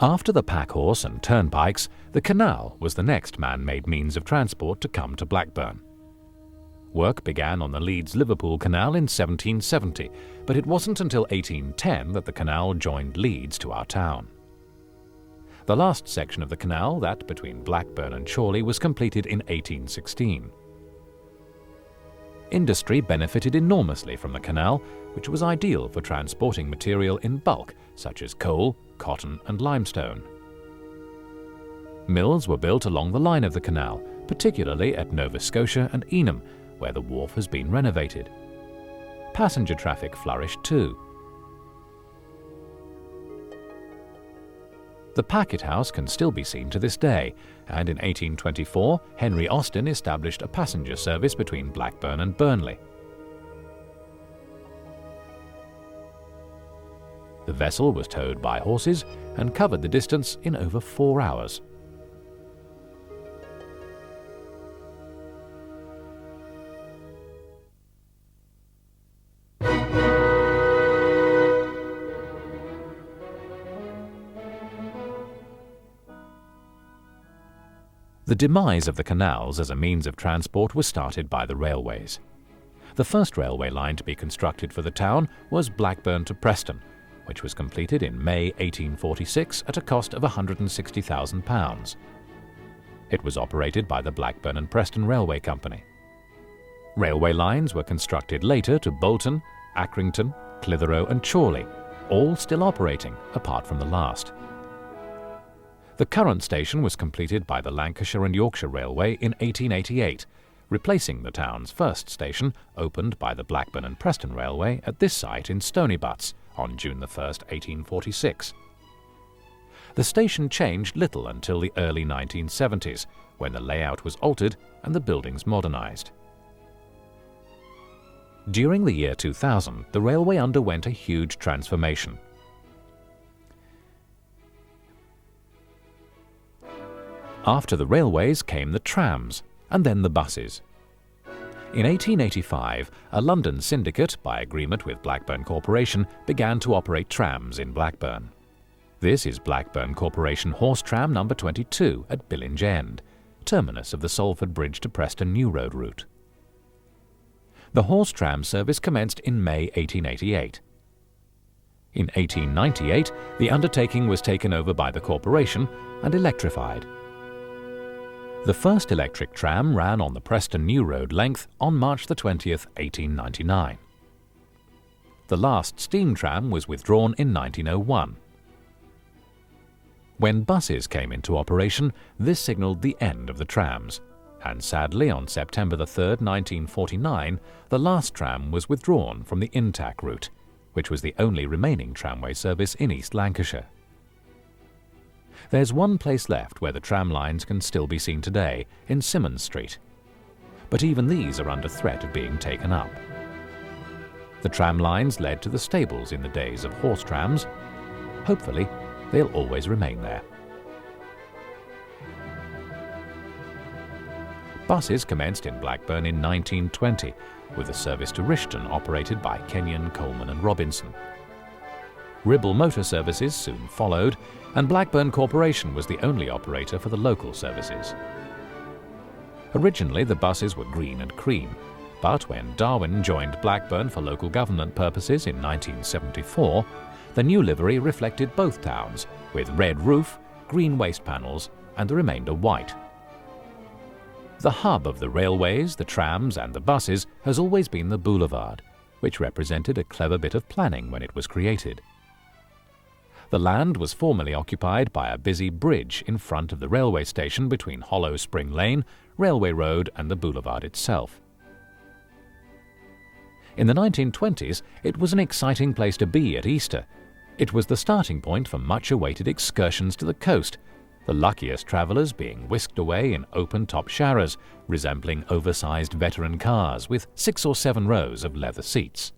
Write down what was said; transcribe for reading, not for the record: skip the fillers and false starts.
After the packhorse and turnpikes, the canal was the next man-made means of transport to come to Blackburn. Work began on the Leeds-Liverpool Canal in 1770, but it wasn't until 1810 that the canal joined Leeds to our town. The last section of the canal, that between Blackburn and Chorley, was completed in 1816. Industry benefited enormously from the canal, which was ideal for transporting material in bulk, such as coal, cotton and limestone. Mills were built along the line of the canal, particularly at Nova Scotia and Enham, where the wharf has been renovated. Passenger traffic flourished too. The packet house can still be seen to this day, and in 1824 Henry Austin established a passenger service between Blackburn and Burnley. The vessel was towed by horses and covered the distance in over 4 hours. The demise of the canals as a means of transport was started by the railways. The first railway line to be constructed for the town was Blackburn to Preston, which was completed in May 1846 at a cost of £160,000. It was operated by the Blackburn and Preston Railway Company. Railway lines were constructed later to Bolton, Accrington, Clitheroe and Chorley, all still operating apart from the last. The current station was completed by the Lancashire and Yorkshire Railway in 1888, replacing the town's first station, opened by the Blackburn and Preston Railway at this site in Stonybutts on June 1, 1846. The station changed little until the early 1970s, when the layout was altered and the buildings modernised. During the year 2000, the railway underwent a huge transformation. After the railways came the trams, and then the buses. In 1885, a London syndicate, by agreement with Blackburn Corporation, began to operate trams in Blackburn. This is Blackburn Corporation Horse Tram No. 22 at Billinge End, terminus of the Salford Bridge to Preston New Road route. The horse tram service commenced in May 1888. In 1898, the undertaking was taken over by the corporation and electrified. The first electric tram ran on the Preston New Road length on March 20, 1899. The last steam tram was withdrawn in 1901. When buses came into operation, this signalled the end of the trams, and sadly on September 3, 1949, the last tram was withdrawn from the Intac route, which was the only remaining tramway service in East Lancashire. There's one place left where the tram lines can still be seen today, in Symonds Street. But even these are under threat of being taken up. The tram lines led to the stables in the days of horse trams. Hopefully, they'll always remain there. Buses commenced in Blackburn in 1920, with a service to Rishton operated by Kenyon, Coleman and Robinson. Ribble Motor Services soon followed, and Blackburn Corporation was the only operator for the local services. Originally, the buses were green and cream, but when Darwin joined Blackburn for local government purposes in 1974, the new livery reflected both towns, with red roof, green waste panels, and the remainder white. The hub of the railways, the trams and the buses has always been the boulevard, which represented a clever bit of planning when it was created. The land was formerly occupied by a busy bridge in front of the railway station between Hollow Spring Lane, Railway Road and the boulevard itself. In the 1920s, it was an exciting place to be at Easter. It was the starting point for much-awaited excursions to the coast, the luckiest travellers being whisked away in open-top Sharas, resembling oversized veteran cars with 6 or 7 rows of leather seats.